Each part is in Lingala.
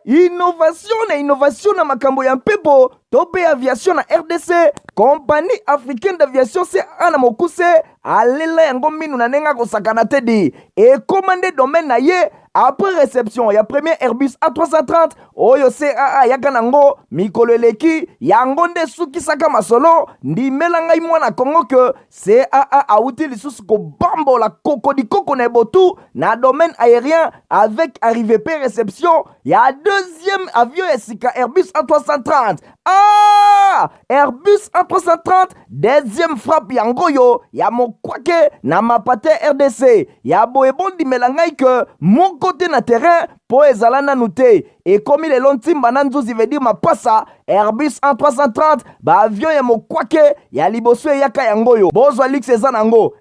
innovation na makambo ya mpepo tope aviation na RDC. Compagnie africaine d'aviation CAA na mokuse alela yango minu na nenga kosakana te di et commandé domaine na ye. Après réception, ya premier Airbus A330, oyo CAA yaka nango, mikolo eleki, yango nde suki saka masolo, ndi melangai mwana Kongo que CAA a outil lisusu ko bambo la koko di koko na botu, na domaine aérien, avec arrivée P réception, ya deuxième avion esika Airbus A330. Ah! Airbus A330, deuxième frappe yango yo, ya mokwake na mapate RDC, ya boebon di melangai que mon côté na terrain po ezalana nute et comme les lontimba nanzuzi veut dire mapasa Airbus A330 ba avion ya mokwake ya liboso yaka yango yo bozwa lix ezanango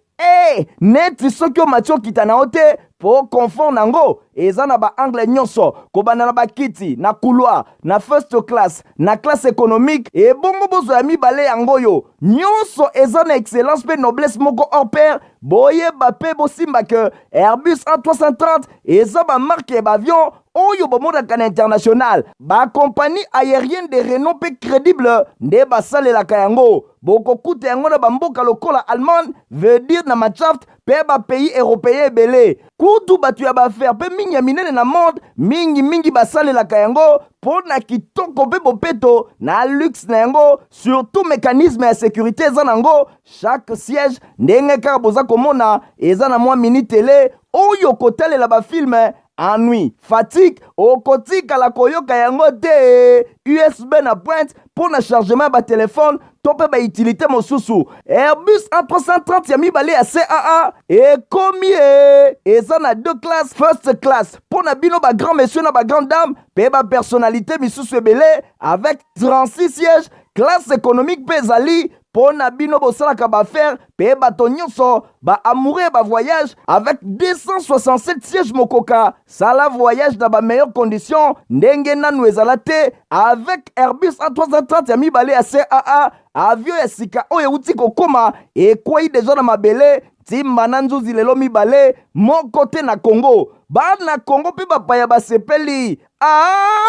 neti soki o matio kitana ote po confort nango eza na ba angle nyonso kobanda na bakiti na couloir na first class na classe économique et bongo bozo ya mibale yango yo nyonso eza na excellence pe noblesse moko hors pair boye bape bosimba que Airbus A330 eza ba marque ba avion oyo bomodaka na international ba compagnie aérienne de renom pe crédible nde basalelaka yango bokokuta yango na bamboka lokola Allemagne veut dire na Machaft pe ba pays européen belé kutu batu ya bafaire pe mingi ya minene na monde mingi basalelaka yango pona kitoko pe bopeto na luxe na yango surtout mécanisme ya sécurité eza nango chaque siège ndenge kaka boza komona eza na mwa mini télé oyo kotalela ba film ennui, fatigue, okotika la koyoka yango te USB na pointe pour na chargement ba téléphone tope ba utilité mosusu Airbus A330 ya mibale ya CAA et combien eza na deux classes first class pour na bino ba grand monsieur na ba grande dame pe ba personnalité misusu ebele avec 36 sièges classe économique pe ezali pona bino bosalaka bafaire pe bato nyonso ba amoureux ba voyage avec 267 sièges mokoka sala voyage dans ba meilleures conditions ndenge nanu ezala te avec Airbus A330 ya mibale ya CAA avion ya sika oyo uti kokoma ekwei deja na mabele timba na nzuzi lelo mibale moko te na Congo bana Congo pe bapaya basepeli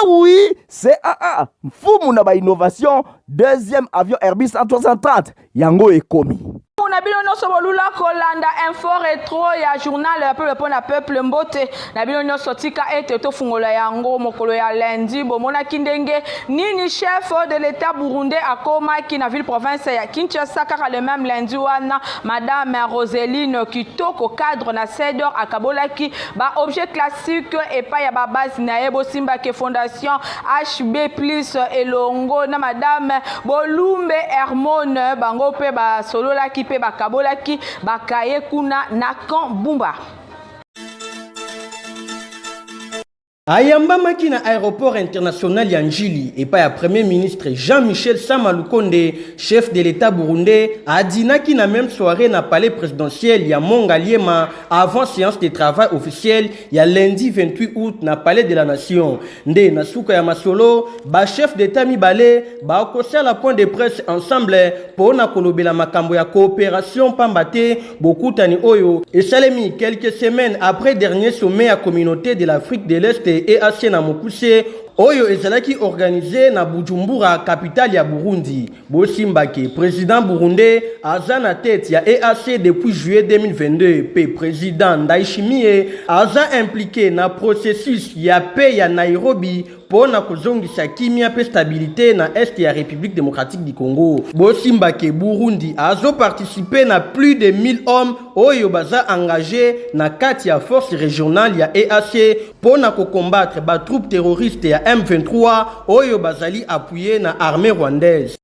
oui CAA mfumu na ba innovation deuxième avion Airbus A330 yango ekomi na bino nyonso bolula kolanda info retro ya journal ya peuple pona peuple mbote na bino nyonso tika ete tofungola yango mokolo ya lundi bomona kindenge nini chef de l'état burundais akomaki na ville province ya Kinshasa kaka le même lundi wana madame Roseline Kitoko cadre na Cedor akabolaki ba objet classique et pa ya ba base na yebo simba ke fondation HB plus elongo na madame Bolumbe Hermone bango pe ba solola ki pe bakabolaki bakaye kuna na Kambumba. Ayambamaki na aéroport international ya Njili et pas ya premier ministre Jean-Michel Sama Lukonde, chef de l'état burundais, adinaki na même soirée na palais présidentiel ya Mongaliema avant séance de travail officielle ya lundi 28 août na palais de la nation. Nde na suka ya masolo, ba chef d'état mibale ba kosia la point de presse ensemble pour na kolobela makambo ya coopération pambate bokutani oyo et salemi quelques semaines après dernier sommet à communauté de l'Afrique de l'Est et AC na mokuse oyo ezalaki organisé na Bujumbura capitale ya Burundi. Bosimbake président burundais aza na tête ya EAC depuis juillet 2022 pe président Ndayishimiye aza impliqué na processus ya paix ya Nairobi pona kozongisa kimia pe stabilité na est ya République démocratique du Congo. Bosimbake Burundi azo participer na plus de 1000 hommes oyo baza engagé na kati ya force régionale ya EAC pona ko combattre ba troupes terroristes ya M23 oyo bazali appuyé na armée rwandaise.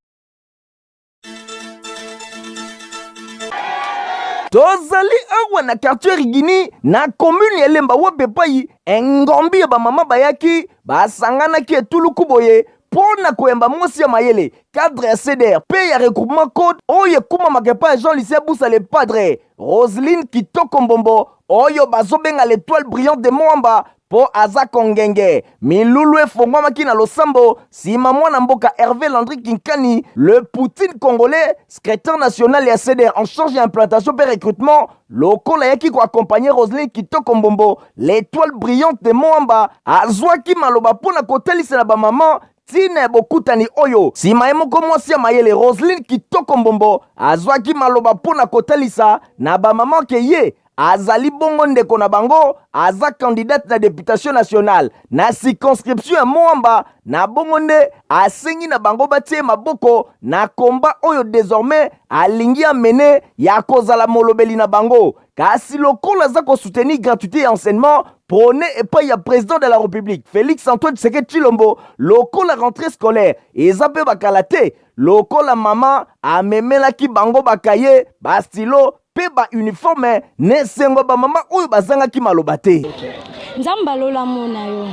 Tozali awa na quartier Rigini na commune ya Lemba Wapepai engombi ba mama bayaki basangana ki etuluku boye pona koyamba mosi ya mayele cadre ya CDR pe ya regroupement code oye kuma makepa Jean Lycée Boussa le padre Roseline Kitoko Mbombo oyo bazobenga l'étoile brillante de Mwamba po aza kongenge. Milulu efongwamaki na losambo sima mwana mboka Hervé Landry Kinkani, le Poutine congolais, secrétaire national ya CDR en charge ya implantation pe recrutement, lokola yaki ko accompagner Roselyne Kitoko Mbombo, l'étoile brillante de Moamba, azwaki maloba pona kotelisa na ba maman tina bokutani oyo. Sima ye moko mwasi ya mayele Roselyne Kitoko Mbombo azwaki maloba pona kotelisa na ba maman ke ye azali bongo ndeko na bango, aza candidate na députation nationale na circonscription ya Moamba, na bongo nde asengi na bango batie maboko na komba oyo désormais alingi amene ya kozala molobeli na bango. Kasi lokola za ko soutenir gratuité ya enseignement prôné epai ya président de la République Félix Antoine Tshisekedi Tshilombo, lokola rentrée scolaire eza pe bakala te, lokola mama amemelaki bango bakaye bastilo pe ba uniforme nesengo ba mama oyo bazangaki maloba te. Nzamba lola mona yo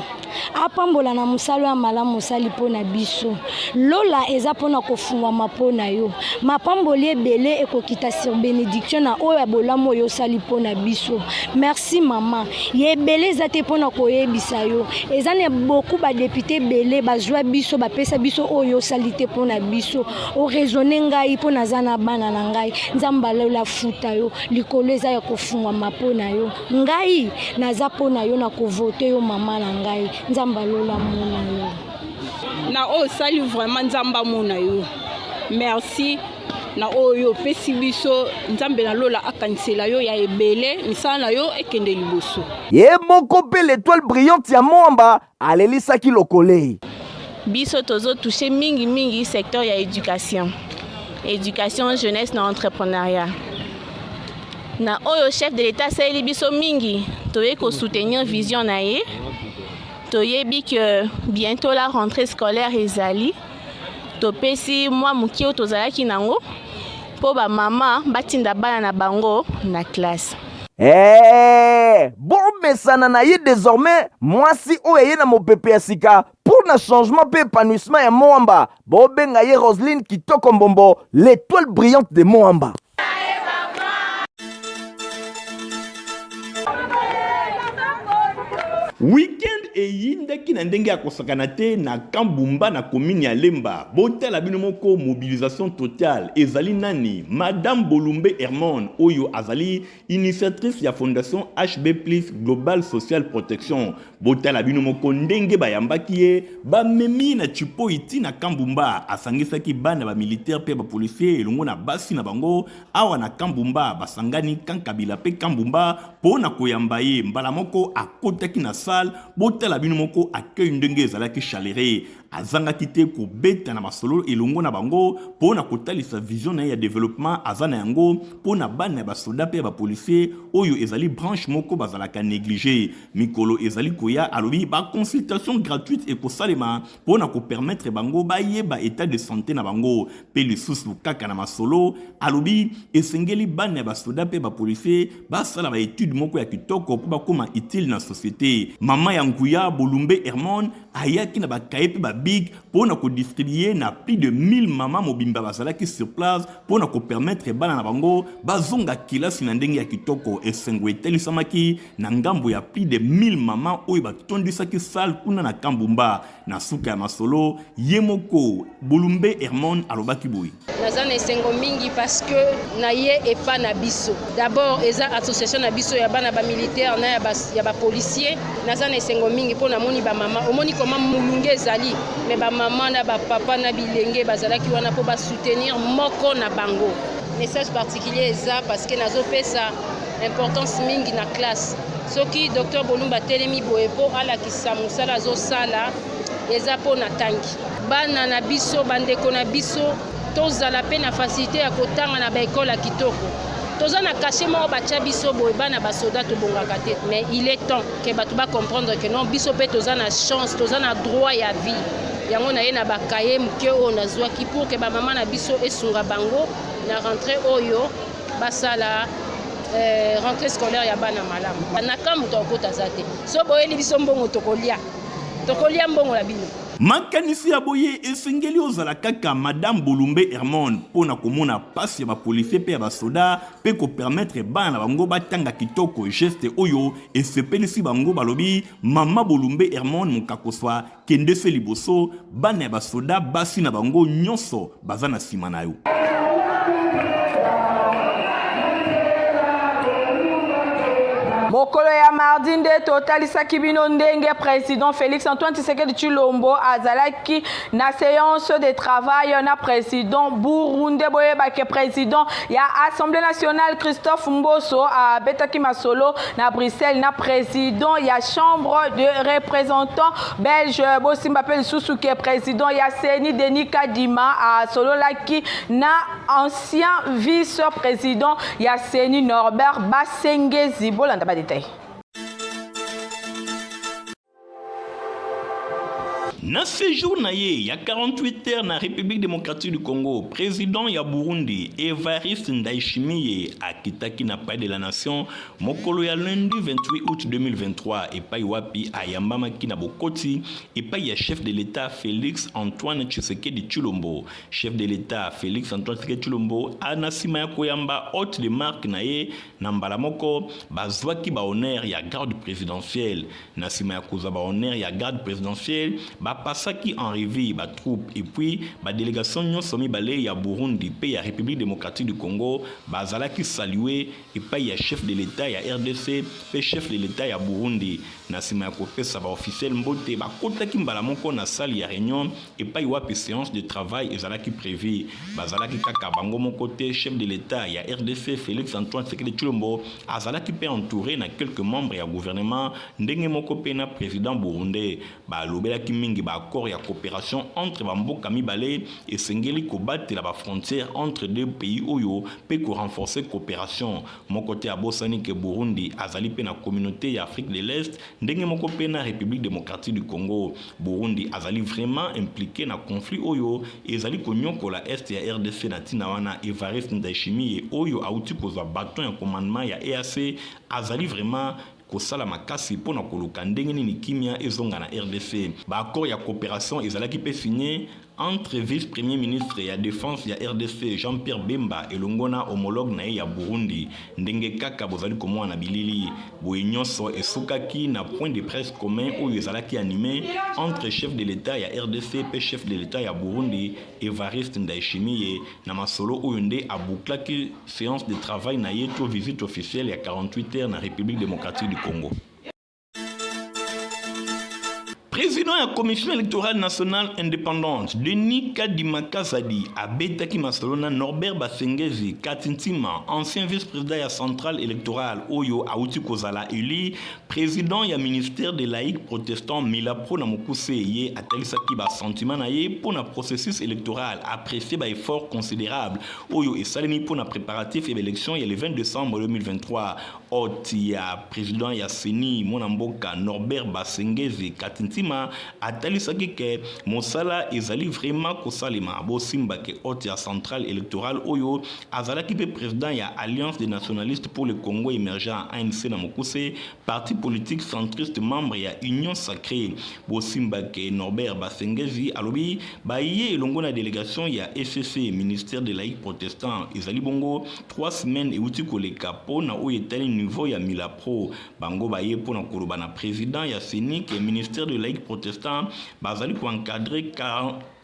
apambola na musalo ya malamu musali pona biso lola eza pona kofungwa mapona yo mapamboli ebele ekokita sur bénédiction na oyo bolamo yo sali pona biso. Merci mama yebele zate pona koyebisa yo eza ne beaucoup ba député belé bazwa biso bapesa biso oyo salite pona biso o raisonner ngai pona zana bana na ngai. Nzamba lola futa yo likolo eza ya kofungwa mapona yo ngai naza pona yo na kovote yo mama na ngai. Nzamba lola mona yo na o sali vraiment nzamba mona yo. Merci na oyo pesi biso nzambe na lola akansela yo ya ebele misala na yo ekende liboso. Ye moko pe l'étoile brillante ya Moamba alelisaki lokole. Biso tozo touché mingi secteur ya éducation jeunesse na entrepreneuriat. Na oyo chef de l'état sali biso mingi toye ko soutenir vision na ye. Toyebi que bientôt la rentrée scolaire ezali. Topesi moi mukio tozalaki nango po ba mama batinda bana na bango na classe. Bon mesana na ye désormais mwasi oyo ye na mopepe ya sika pour na changement pe épanouissement ya Moamba. Bobenga ye Roselyne Kitoko Mbombo, l'étoile brillante de Moamba. Weekend eyindaki na ndenge ya kosakana te na Kambumba na commune ya Lemba. Botala bino moko mobilisation totale ezali nani Madame Bolumbe Hermon oyo azali initiatrice ya fondation HB+ Global Social Protection. Botala bino moko ndenge bayambaki ye bamemi na chipo iti na Kambumba asangisaki bana ba militaire pe ba policier elongo na basi na bango awa na Kambumba basangani kankabila pe Kambumba pona koyamba ye mbala moko akotaki na salle. Botala bino moko accueil ndenge ezalaki chaléré azanga kite ko beta na masolo elongo na bango pona kotalisa vision na ya développement azana yango pona bana ba soldat pe ba policier oyo ezali branche moko bazalaka négligé mikolo ezali koya alobi ba consultation gratuite et ko salema pona ko permettre bango ba yeba état de santé na bango pe le susu kaka na masolo alobi esengeli bana ba soldat pe ba policier ba sala ba étude moko ya kitoko po ba koma utile na société. Mama Yanguya Bolumbe Hermon ayaki na ba kaye pe ba big pour ko distribuer na plus de 1000 mamans mobimba bazalaki sur place pour ko permettre bana na bango bazonga kilasi na ndenge ya kitoko esengwe telisamaki na ngambo ya plus de 1000 mamans oyo batondisaki salle kuna na Kambumba na suka ya masolo yemoko Bolumbe Hermon alobaki boy nazana esengo mingi parce que na ye epa na biso d'abord eza association na biso ya bana ba militaire na ya ba policier nazana esengo mingi pona moni ba mama omoni comment mulunge ezali mais ba mama na ba papa na bilenge bazalaki wana po ba soutenir moko na bango. Message particulier eza parce que nazo pesa importance mingi na classe soki docteur Bolumba telemi boye po ala kisamusala zo sala eza po na tanki bana na biso bandeko na biso tozala pe na facilité ya kotanga na ba école ya kitoko toza na caché moko batia biso boye bana ba soldat tobongaka te mais il est temps que batu ba comprendre que non biso pe toza na chance toza na droit ya vie yango na ye na bakaye muke o na zwaki pour que ba mama na biso esunga bango na rentrée oyo basala rentrée scolaire ya bana malamu na kambu to kota zate so boyeli biso mbongo tokolia mbongo la bino makanisi ya boye esengeli ozala kaka Madame Bolumbe Hermon pona komona pasi ya bapolisier pe ya basoda pe ko permettre bana na bango batanga kitoko geste oyo esepelisi bango balobi Mama Bolumbe Hermon mukakoswa kendese liboso bana ya basoda basi na bango nyonso baza na sima na yo. mokolo ya mardi nde totalisaki bino ndenge président Félix Antoine Tshisekedi Tshilombo azalaki na séance de travail na président Burundi boyebake président ya Assemblée nationale Christophe Mboso abetaki masolo na Bruxelles na président ya chambre de représentants belge bosimba pe lisusu ke président ya CENI Denis Kadima asololaki na ancien vice-président ya CENI Norbert Basengezi bolanda détail. Na séjour na ye, ya 48 heures na République démocratique du Congo, président ya Burundi, Evariste Ndayishimiye, akitaki na palais de la nation, mokolo ya lundi 28 août 2023, epai wapi ayambamaki na bokoti, epai ya chef de l'État Félix Antoine Tshisekedi Tshilombo. Chef de l'État Félix Antoine Tshisekedi Tshilombo, anasima ya koyamba hôte de marque na ye, na mbala moko, bazwaki ba honneur ya garde présidentielle. Nasima ya koza ba honneur ya garde présidentielle, passaki en revue ba troupe et puis ba délégation nyonso mibale ya Burundi pe ya République démocratique du Congo bazalaki saluer et pa ya chef de l'État ya RDC pe chef de l'État ya Burundi na sima ya kopesa ba officiel mbote ba kotaki mbala moko na salle ya réunion et pa wapi séance de travail ezalaki prévu bazalaki kaka bango moko te chef de l'État ya RDC Félix Antoine Tshisekedi Tshilombo azalaki pe entouré na quelques membres ya gouvernement ndenge moko pe na président burundais ba lobelaki mingi ba accord ya coopération entre bamboka mibale et sengeli kobatela ba frontière entre deux pays oyo pe ko renforcer coopération mon côté abosani ke Burundi azali pe na communauté ya Afrique de l'Est ndenge moko pe na République démocratique du Congo Burundi azali vraiment impliqué na conflit oyo ezali konyokola est ya RDC na tina wana Evariste Ndayishimiye oyo auti kozwa bâton ya commandement ya EAC azali vraiment kosala makasi pona koluka ndenge nini kimia ezonga na RDC ba accord ya coopération ezalaki pe signé entre vice-premier ministre ya défense ya RDC Jean-Pierre Bemba elongona homologue na ya Burundi ndenge kaka bozali komona bilili boye nyonso esukaki na point de presse commun oyo ezalaki animé entre chef de l'État ya RDC pe chef de l'État ya Burundi Evariste Ndayishimiye na masolo oyo nde abuklaki séance de travail na yeto visite officielle ya 48 heures na République démocratique du Congo. Président de la Commission électorale nationale indépendante, Denis Kadima Kazadi, abetaki masolona Norbert Basengezi, Katintima, ancien vice-président de la centrale électorale, Oyo Aouti Kozala Eli, président du ministère des laïcs protestants Milapro Namokuse, Ye Atalisaki Ba sentiment naye pour le processus électoral, apprécié par effort considérable, Oyo et Salemi pour le préparatif et l'élection le 20 décembre 2023. Otia, président ya CENI, Monamboka, Norbert Basengezi, Katintima, atalisaki ke mosala ezali vraiment kosalema bosimba ke otia centrale électorale oyo azalaki pe président ya Alliance des nationalistes pour le Congo émergent ANC na Mokuse, parti politique centriste membre ya Union sacrée bosimba ke Norbert Basengezi alobi baye elongo na délégation ya SCC ministère des laïcs protestants ezali bongo 3 semaines et uti koleka pona oyo etali niveau ya Milapro bango baye pona koloba na président ya CENI ke ministère de laïcs protestants bazali ko encadrer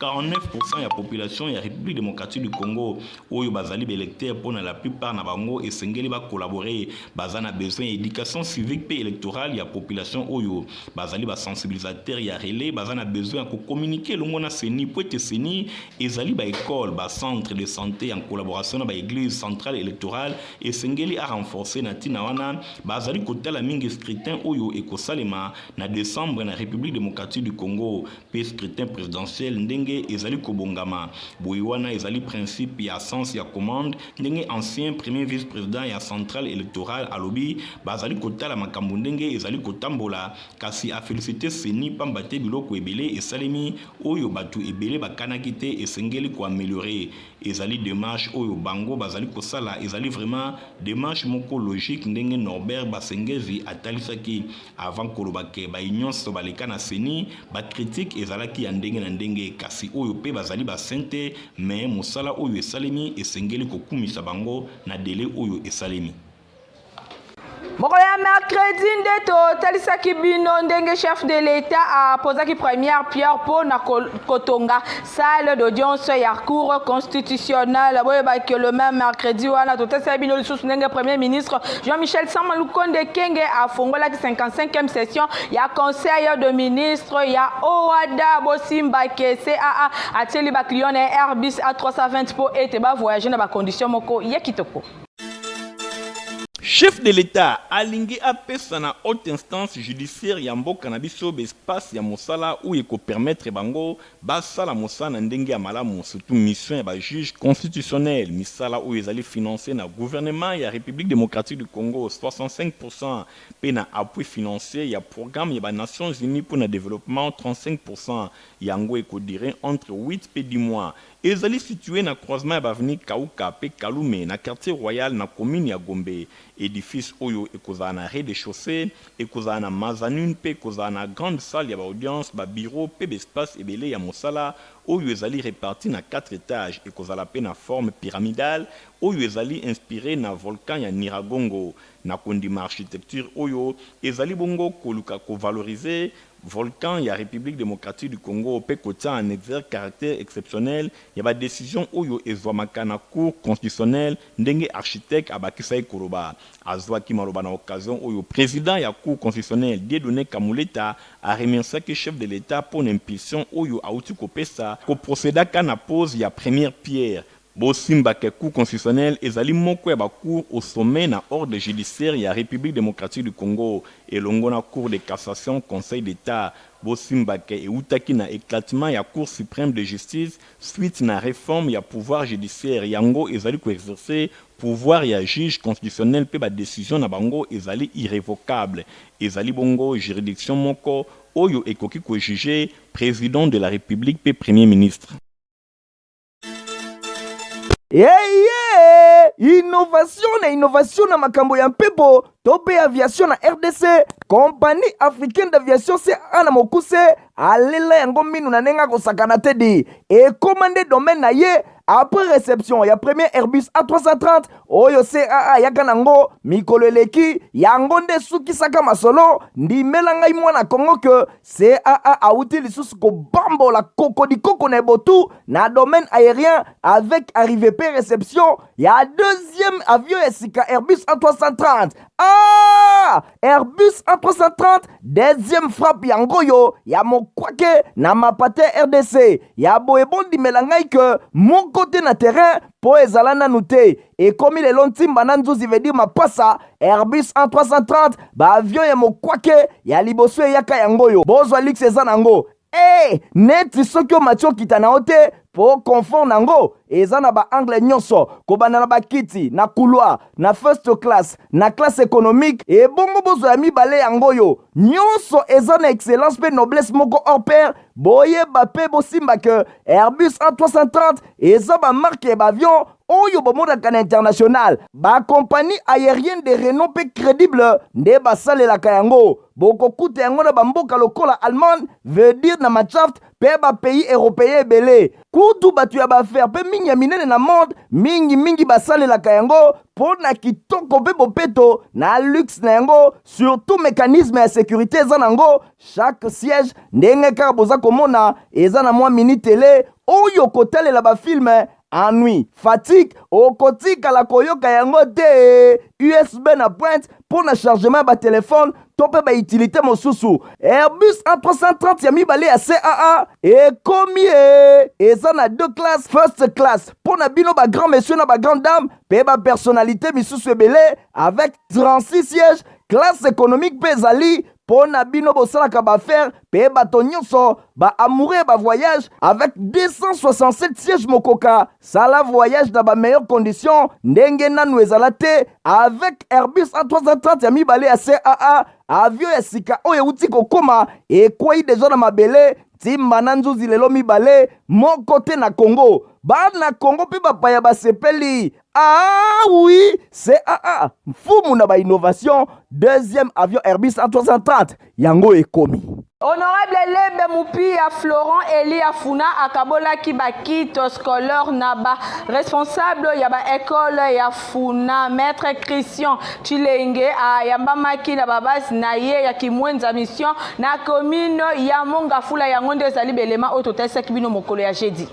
49% ya population ya République démocratique du Congo oyo bazali électeurs pour la plupart na bango esengeli ba collaborer bazana besoin éducation civique et électorale ya population oyo bazali ba sensibilisateur ya relais bazana besoin ko communiquer longo na CENI pour être CENI ezali ba école ba centre de santé en collaboration na ba église centrale électorale esengeli a renforcer na tina wana bazali ko tala mingi scrutin oyo e ko salema na décembre na République démocratique du Congo pe scrutin présidentiel ndenge ndenge ezali kobongama boye wana ezali principe ya sens ya commande ndenge ancien premier vice-président ya centrale électorale alobi bazali kotala makambo ndenge ezali kotambola kasi afélicité seni pamba te biloko ebele esalemi oyo bato ebele bakanaki te esengeli koaméliorer ezali démarche oyo bango bazali kosala ezali vraiment démarche moko logique ndenge Norbert Basengezi atalisaki avant koloba ke banyonso baleka na seni bacritique ezalaki ya ndenge na ndenge kasi oyo pe bazali basente mais mosala oyo esalemi esengeli kokumisa bango na délai oyo esalemi. Moko ya mercredi nde totalisaki bino ndenge chef de l'État apozaki première pierre pour na kotonga salle d'audience ya cour constitutionnelle boyebaki le même mercredi wana totalisaki bino lisusu ndenge premier ministre Jean-Michel Sama Lukonde Kenge afongolaki 55e session ya conseil de ministre ya OADA bosimba ke CAA atieli baklion na Airbus A320 po ete ba voyager na ba condition moko ya kitoko. Chef de l'État alingi apesa na haute instance judiciaire ya mboka na biso bespace ya mosala ou eko permettre bango basala mosala ndenge ya malamu surtout mission ya ba juge constitutionnel misala ou ezali financé na gouvernement ya République démocratique du Congo 65% pe na appui financier ya programme ya ba Nations Unies pour le développement 35% yango eko dire entre 8 et 10 mois ezali situé na croisement ya baveni Kauka pe Kalume na quartier royal na commune ya Gombe édifice oyo ekozala na rez-de-chaussée ekozala na mazanune pe ekozala na grande salle ya baaudience babureau pe bespace ebele ya mosala oyo ezali réparti na 4 étages ekozala pe na forme pyramidale oyo ezali inspiré na volcan ya Nyiragongo na kondima architecture oyo ezali bongo koluka kovaloriser volcan ya République démocratique du Congo pe kotia en exergue caractère exceptionnel ya ba décision oyo ezwamaka na cour constitutionnelle ndenge architecte abakisai koloba azwaki maloba na occasion oyo président ya cour constitutionnelle Dieudonné Kamuleta a remercié chef de l'État pour l'impulsion oyo auti kopesa ko procédaka na pose ya première pierre bosimba ke cour constitutionnelle ezali moko ya bacour au sommet na ordre judiciaire ya République démocratique du Congo elongo na cour de cassation conseil d'état bosimba ke eutaki na éclatement ya cour suprême de justice suite na réforme ya pouvoir judiciaire yango ezali ko exercer pouvoir ya juge constitutionnel pe ba décision na bango ezali irrévocable ezali bongo juridiction moko oyo ekoki ko juger président de la République pe premier ministre. Innovation na makambo ya mpepo tope aviation na RDC compagnie africaine d'aviation CA na mokuse alela yango minu na nenga kosakana tedi et commandé domaine na ye après réception ya premier Airbus A330 oyo CAA yaka nango mikolo eleki yango nde sukisaka masolo ndimela ngai mwana Kongo ke CAA auti lisusu kobambola kokodikoko na ebotu na domaine aérien avec arrivée pe réception ya deuxième avion ya sika Airbus A330 Airbus A330 deuxième frappe yango yo ya mokwake na mapate RDC ya boebondi melangai ke mon côté na terrain po ezala nanu te ekomi lelo ntimba na nzuzi veut dire mapasa Airbus A330 ba avion ya mokwake ya liboso yaka yango yo bozwa lix eza nango neti soki omatio kita na ote po confort nango eza na ba angle nyonso kobana na bakiti na couloir na first class na classe économique et bongo bozo ya mibale yango yo nyonso eza na excellence pe noblesse moko hors pair boyeba pe bosimba ke Airbus A330 eza ba marque ba avion oyo bomodaka na international ba compagnie aérienne de renom pe crédible nde basalelaka yango bokokuta yango na bamboka lokola Allemagne veut dire na Machaft pe ba pays européen ebele kutu batu ya baaffaire pe mingi ya minene na monde mingi basalelaka yango po na kitoko pe bopeto na luxe na yango surtout mécanisme ya sécurité eza nango chaque siège ndenge kaka boza komona eza na mwa mini télé oyo kotalela bafilme ennui, fatigue, okotika la koyoka yango te USB na pointe pour na chargement ba téléphone tope ba utilité mosusu Airbus A330 ya mibale ya CAA ekomi eza na deux classes first class pour na bino ba grand monsieur na ba grande dame pe ba personnalité misusu ebele avec 36 sièges classe économique pe ezali pona bino bosalaka baaffaire pe bato nyonso baamoureux ba voyage avec 267 sièges mokoka. Sala voyage na ba meilleures conditions ndenge nanu ezala te avec Airbus A330 ya mibale ya CAA, avion ya sika oyo euti kokoma ekwei deja na mabele ntima na nzuzi lelo mibale moko te na Congo. Bana Congo pe bapaya basepeli. Ah oui, CAA mfumu na ba innovation, deuxième avion Airbus A330 yango ekomi. Honorable Lebe Mupia Florent Eli Afuna akabola ki bakito scolaire naba responsable ya ba école ya Funa maître Christian Chilenge a yambamaki na babasi na ye ya kimwenza mission na commune ya Mongafula ya ngonde ezali belema ototesa kibino mokolo ya jeudi.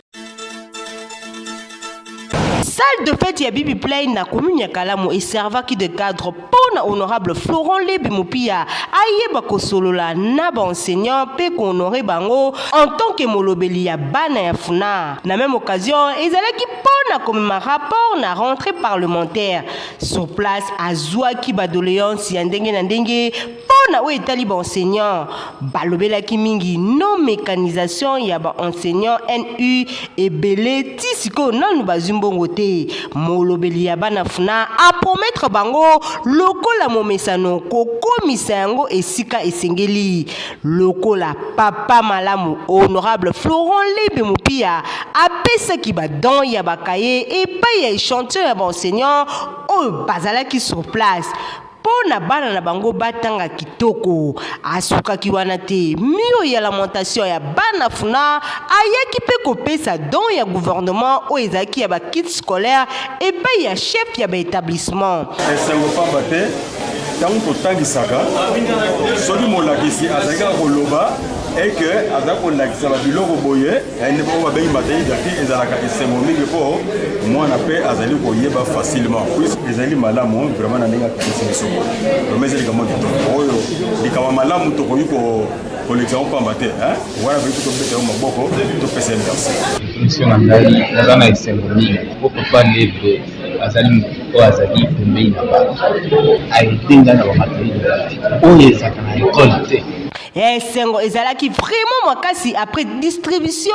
Salle de fête ya Bibi Play na commune ya Kalamu et servaki de cadre pour na honorable Florent Lebi Mupia ayeba kosolola na ba enseignant pe ko honorer bango en tant que molobeli ya bana ya Funa. Na même occasion, ezalaki pour na comme rapport na rentrée parlementaire sur place azwaki ba doléance ya ndenge na ndenge pour na o etali ba enseignant balobelaki mingi non mécanisation ya ba enseignant NU et belé tisiko nanu bazumbongo te. Molobeli ya bana Funa a promettre bango lokola momesano kokomisa yango esika esengeli. Lokola papa malamu honorable Florent Lebi Mupia apesaki ba don ya bakaye et pa ya chanteur ya enseignant o bazalaki sur place. Pona bana na bango batanga kitoko asukaki wana te mio ya lamentation ya bana Funa ayaki pe kopesa don ya gouvernement o ezaki ya ba kit scolaire et pa ya chef ya ba établissement esengo pamba te tango totangisaka soki molakisi azalaki koloba et que azako lakisa ba biloko boye ene ba ba bengi matei daki ezalaka esengo mingi po mwana pe azali koyeba facilement puis ezali malamu vraiment na ndenge akisi biso promesse li kama oyo likama malamu to koyiko collection pamba te wana pe to pesa maboko to pesa merci mission na ngai nazana esengo mingi ko papa Lebe azali o azali pembei na ba aitenga na ba matei oyo ezaka na école te. Esengo ezalaki vraiment makasi après distribution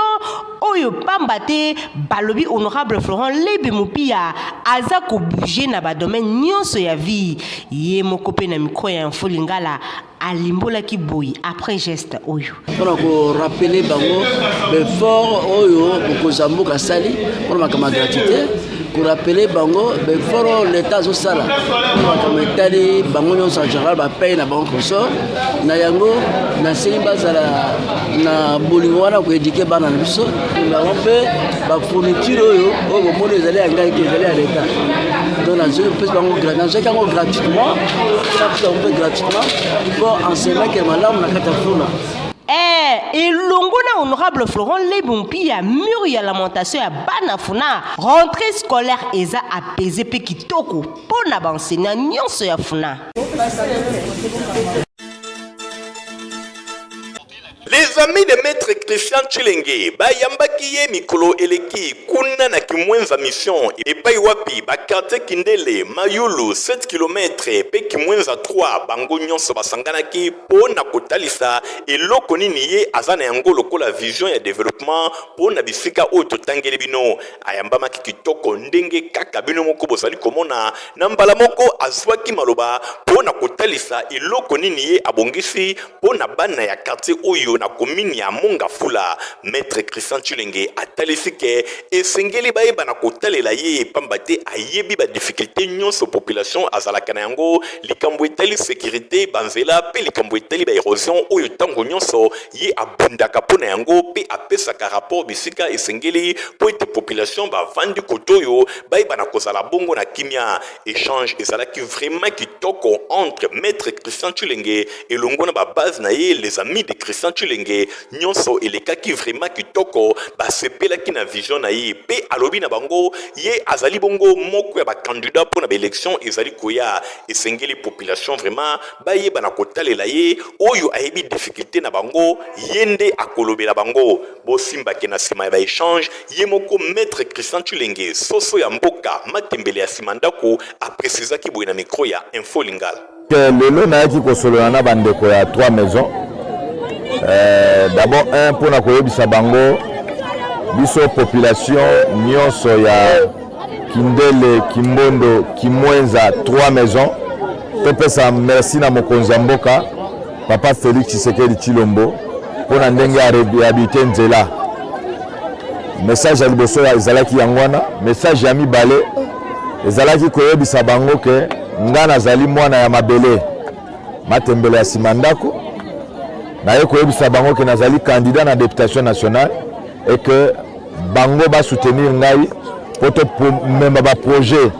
oyo pambate balobi honorable Florent Lebi Mupia aza ko bouger na ba domaine nyonso ya vie ye mokope na micro ya Info Lingala alimbola ki boyi après geste oyo pour ko rappeler bango l'effort oyo okozambuka sali pour makama gratuité pour rappeler bango l'effort l'état zo sala pour makama etali bango nyonso en général ba paye na bango consort na yango na simba zala na bolingo wana ko éduquer bana na biso na rompe ba fourniture oyo o mo les aller engai ke aller à l'état donc na je peux bango gratuitement on peut gratuitement pour enseigner que malamu na kata Funa. Et l'ongona honorable Florent Lebi Mupia mur ya lamentation ya bana Funa rentrée scolaire eza apaisé pe kitoko pona ba enseignant nyonso ya Funa. Les amis de maître Christian Chilenge bayambaki ye mikolo eleki kuna na kimwenza mission epai wapi bakarte kindele mayulu 7 km pe kimwenza 3 bango nyonso basanganaki pona kotalisa eloko nini ye azana yango lokola vision ya développement pona bisika oyo totangeli bino ayambamaki kitoko ndenge kaka bino moko bozali komona na mbala moko azwaki maloba pona kotalisa eloko nini ye abongisi pona bana ya quartier oyo na commune ya Mongafula. Maître Christian Chilenge atalisi ke esengeli bayeba na kotalela ye pamba te ayebi ba difficulté nyonso population azalaka na yango likambo etali sécurité banzela pe likambo etali ba érosion oyo tango nyonso ye abundaka pona yango pe apesaka rapport bisika esengeli po ete population bavandi kotoyo bayeba na kozala bongo na kimia. Échange ezalaki vraiment kitoko entre Maître Christian Chilenge et longona ba base na ye les amis de Christian Chilenge nyonso elekaki vraiment kitoko basepelaki na vision na ye pe alobi na bango ye azali bongo moko ya ba candidat pour na ba élection ezali koya esengeli population vraiment bayeba na kotalela ye oyo ayebi difficulté na bango yende akolobela bango bosimbaki na sima ya ba échange ye moko Maître Christian Chilenge soso ya mboka matembele ya simandako aprécisaki boye na micro ya Info Lingala. lelo nayaki kosolola na bandeko ya 3 maisons. D'abord un pour na koyebisa bango biso population nyonso ya Kindele, Kimbondo, Kimwenza, 3 maisons. Topesa merci na mokonzi ya mboka Papa Félix Tshisekedi Tshilombo pour na ndenge ya réhabiliter nzela. Message ya liboso ya ezalaki yangwana, message ya mibale ezalaki koyebisa bango ke nga nazali mwana ya mabele matembele ya simandako naye koyebisa bango ke nazali candidat na députation nationale et que bango ba soutenir ngai poto memba ba projet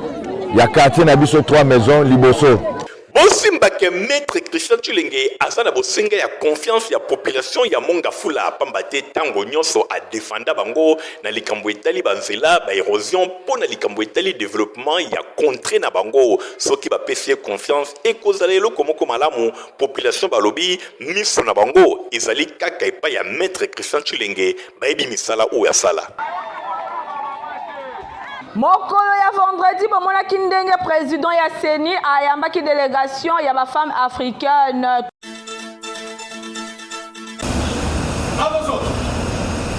ya quartier na biso 3 maisons liboso. Bosimba ke maître Christian Tshilenge azana bosenga ya confiance ya population ya Mongafula pambate tango nyonso a défenda bango na likambo etali banzela ba érosion po na likambo etali développement ya contre na bango soki ba pesi confiance e kozalelo komoko malamu population balobi miso na bango ezali kaka epa ya maître Christian Tshilenge ba ebi misala o ya sala. Mokolo ya vendredi bomonaki ndenge président ya CENI ayambaki délégation ya ba femme africaine.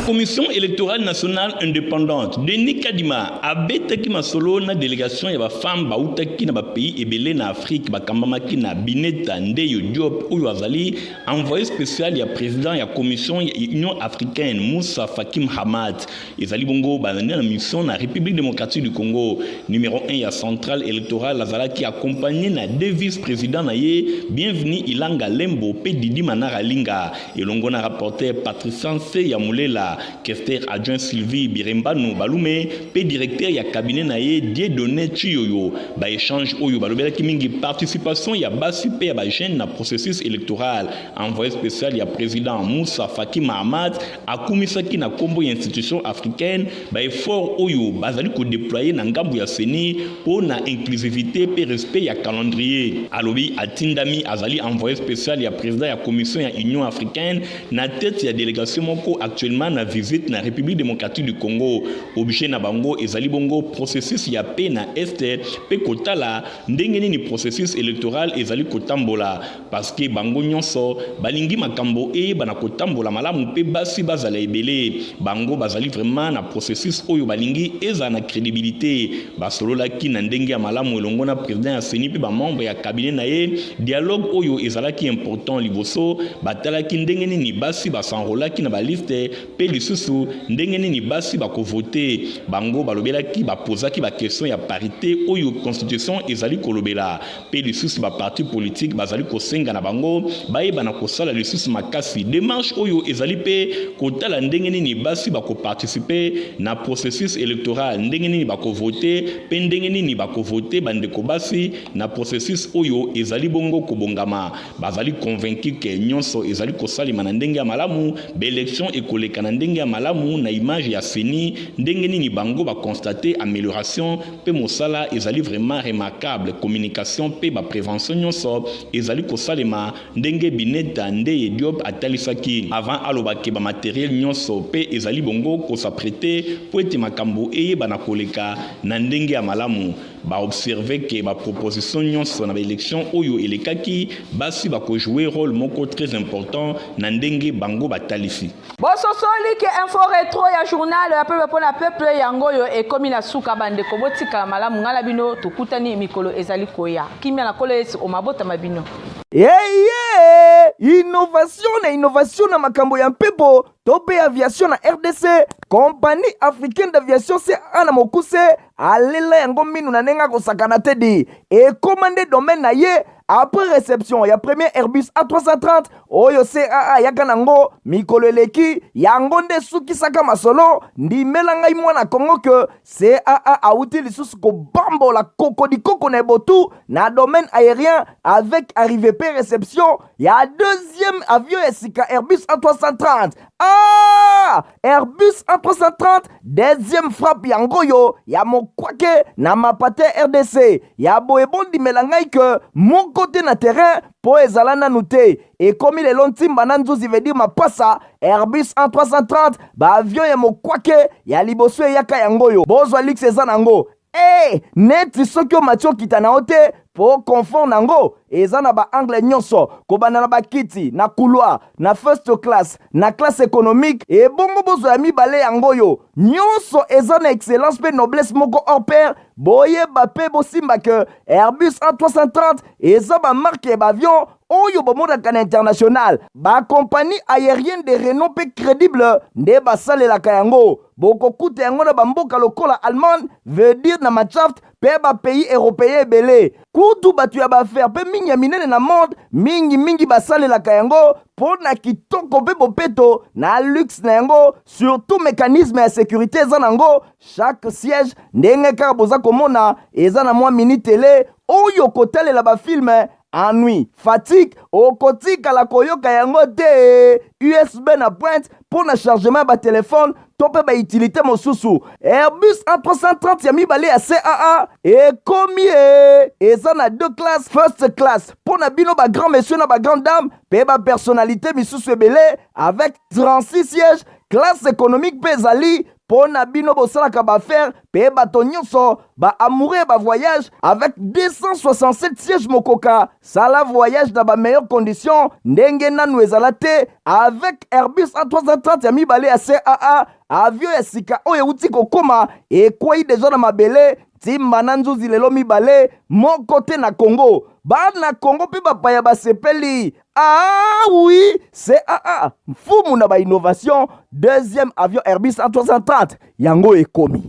Commission électorale nationale indépendante Denis Kadima abetaki masolo na délégation ya ba femme bautaki na ba pays ebele na Afrique bakambamaki na Bineta Ndeyo Diop oyo azali envoyé spécial ya président ya commission ya Union africaine Moussa Faki Mahamat ezali bongo banani na mission na République démocratique du Congo. Numéro 1 ya centrale électorale azalaki accompagné na deux vice-présidents na ye Bienvenu Ilanga Lembo pe Didi Manara Linga elongo na rapporteur Patricia Nse ya Mulela Kester adjoint Sylvie Birembano Balume pe directeur ya cabinet na ye Dieudonné Chiyoyo ba échange oyo balobelaki mingi participation ya basi pe ya ba jeune na processus électoral. Envoyé spécial ya président Moussa Faki Mahamat akumisaki na kombo ya institution africaine ba effort oyo bazali ko déployer na ngambu ya CENI po na inclusivité pe respect ya calendrier. Alobi atindami azali envoyé spécial ya président ya commission ya Union africaine na tête ya délégation moko actuellement na visite na République démocratique du Congo. Objet na bango ezali bongo processus ya paix na este pe kotala ndenge nini processus électoral ezali kotambola parce que bango nyonso balingi makambo e bana kotambola malamu pe basi bazala ebele bango bazali vraiment na processus oyo balingi eza na crédibilité basolola ki na ndenge ya malamu elongo na président ya CENI pe ba membre ya cabinet na ye dialogue oyo ezalaki important liboso batalaki ndenge nini basi basanrolaki na ba liste pe lisusu ndenge nini basi bako voter bango balobelaki bapozaki ba question ya parité oyo constitution ezali kolobela pe lisusu ba parti politique bazali kosenga na bango bayeba na kosala lisusu makasi démarche oyo ezali pe kotala ndenge nini basi bako participer na processus électoral ndenge nini bako voter pe ndenge nini bako voter bandeko basi na processus oyo ezali bongo kobongama bazali convaincu que nyonso ezali kosalima na ndenge ya malamu be élection ekoleka na ndenge ya malamu na image ya CENI ndenge nini bango ba constater amélioration pe mosala ezali vraiment remarquable communication pe ba prévention nyonso ezali kosalema ndenge Bineta Ndeye Diop atalisaki avant alobaki ba matériel nyonso pe ezali bongo ko s'apprêter po ete makambo eyeba na koleka na ndenge ya malamu ba observer que ba proposition nyonso na ba élection oyo elekaki basi ba ko jouer rôle moko très important na ndenge bango batalisi. Bososoli ke info rétro ya journal ya peuple pour la peuple yango yo ekomi na suka bandeko botika malamu ngala bino tukutani mikolo ezali koya kimia na kolesi o mabota mabino. Innovation na makambo ya mpepo tope aviation na RDC compagnie africaine d'aviation c'est ana mokuse alela yango minu na nenga kosakana tedi et commandé domaine na ye après réception ya premier Airbus A330 oyo CAA yaka nango mikolo eleki yango nde sukisaka masolo ndimela ngai mwana Kongo que CAA auti lisusu ko bambola koko na botu na domaine aérien avec arrivée pe réception ya deuxième avion esika Airbus A330 Airbus A330 deuxième frappe yango yo ya mokwake na mapate RDC ya boebondi melangai que mon côté na terrain po ezalana nute et comme il est lontimba na nzuzi veut dire mapasa Airbus A330 ba avion ya mokwake ya liboso yaka yango yo bozwa lix eza nango neti soki o matio kitana ote po confort nango eza na ba angle nyonso kobanda na bakiti na couloir na first class na classe économique et bongo bozo ya mibale yango yo nyonso eza na excellence pe noblesse moko hors pair boyeba pe bosimba ke Airbus A330 eza ba marque ba avion oyo bomonaka na international ba compagnie aérienne de renom pe crédible nde basalelaka yango bokokuta yango na bamboka lokola Allemagne veut dire na Machaft pe ba pays européen ebele kutu batu ya baaffaire pe mingi ya minene na monde mingi basalelaka yango mpo na kitoko pe bopeto na luxe na yango surtout mécanisme ya sécurité eza nango chaque siège ndenge kaka boza komona eza na mwa mini télé oyo kotalela bafilme ennui, fatigue, okotikala koyoka yango te USB na pointe pour na chargement ba téléphone tope ba utilité mosusu Airbus A330 ya mibale ya CAA ekomi eza na 2 classes first class pour na bino ba grand monsieur na ba grande dame pe ba personnalité misusu ebele avec 36 sièges classe économique pe ezali po na bino bosalaka baaffaire pe bato nyonso baamoureux ba voyage avec 267 sièges mokoka sala voyage na ba meilleures conditions ndenge nanu ezala te avec Airbus A330 ya mibale ya CAA avion ya sika oyo euti kokoma ekwei deja na mabele timba na nzuzi lelo mibale moko te na Congo bana Congo pe bapaya basepeli ah oui CAA mfumu na ba innovation deuxième avion Airbus A330 yango ekomi